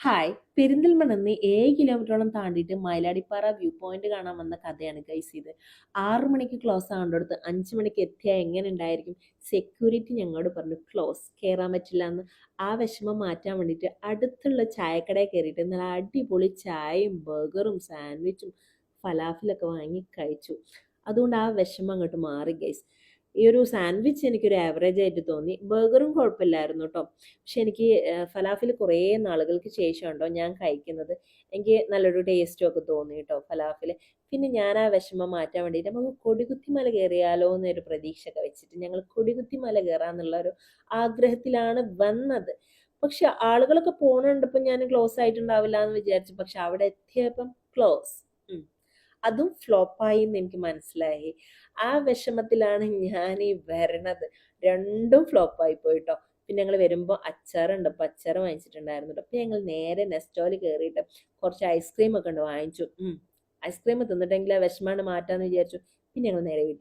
Hi, പെരിന്തൽമണ്ണന്ന് 7 കിലോമീറ്ററോളം താണ്ടിയിട്ട് Mayiladippara view point കാണാൻ വന്ന കഥയാണ് ഗൈസ് ഇത്. 6 മണിക്ക് ക്ലോസ് ആകേണ്ടടുത്ത് 5 മണിക്ക് എത്തിയാൽ എങ്ങനെ ഉണ്ടായിരിക്കും? സെക്യൂരിറ്റി ഞങ്ങളോട് പറഞ്ഞു ക്ലോസ്, കയറാൻ പറ്റില്ല എന്ന്. ആ വിഷമം മാറ്റാൻ വേണ്ടിയിട്ട് അടുത്തുള്ള ചായക്കടയിൽ കയറിയിട്ട് നല്ല അടിപൊളി ചായയും ബർഗറും സാൻഡ്വിച്ചും ഫലാഫിലൊക്കെ വാങ്ങി കഴിച്ചു. അതുകൊണ്ട് ആ വിഷമം അങ്ങോട്ട് മാറി ഗൈസ്. ഈ ഒരു സാൻഡ്വിച്ച് എനിക്കൊരു ആവറേജ് ആയിട്ട് തോന്നി. ബർഗറും കുഴപ്പമില്ലായിരുന്നു കേട്ടോ. പക്ഷെ എനിക്ക് ഫലാഫിൽ കുറേ നാളുകൾക്ക് ശേഷം ഉണ്ടോ ഞാൻ കഴിക്കുന്നത്. എനിക്ക് നല്ലൊരു ടേസ്റ്റും ഒക്കെ തോന്നി കേട്ടോ ഫലാഫിൽ. പിന്നെ ഞാൻ ആ വിഷമം മാറ്റാൻ വേണ്ടിയിട്ട് നമുക്ക് കൊടികുത്തിമല കയറിയാലോ എന്നൊരു പ്രതീക്ഷയൊക്കെ വെച്ചിട്ട് ഞങ്ങൾ കൊടികുത്തിമല കയറാന്നുള്ള ഒരു ആഗ്രഹത്തിലാണ് വന്നത്. പക്ഷെ ആളുകളൊക്കെ പോകണുണ്ടപ്പോൾ ഞാൻ ക്ലോസ് ആയിട്ടുണ്ടാവില്ല എന്ന് വിചാരിച്ചു. പക്ഷെ അവിടെ എത്തിയപ്പം ക്ലോസ്. അതും ഫ്ലോപ്പായി എന്ന് എനിക്ക് മനസ്സിലായി. ആ വിഷമത്തിലാണ് ഞാൻ ഈ വരണത്. രണ്ടും ഫ്ലോപ്പായി പോയിട്ടോ. പിന്നെ ഞങ്ങൾ വരുമ്പോൾ അച്ചാറുണ്ട്, അപ്പോൾ അച്ചാർ വാങ്ങിച്ചിട്ടുണ്ടായിരുന്നു കേട്ടോ. അപ്പോൾ ഞങ്ങൾ നേരെ നെസ്റ്റോയിൽ കയറിയിട്ട് കുറച്ച് ഐസ്ക്രീം ഒക്കെ ഉണ്ട് വാങ്ങിച്ചു. ഐസ്ക്രീം തിന്നിട്ടെങ്കിൽ ആ വിഷമാണ് മാറ്റാന്ന് വിചാരിച്ചു. പിന്നെ ഞങ്ങൾ നേരെ വീട്ടിൽ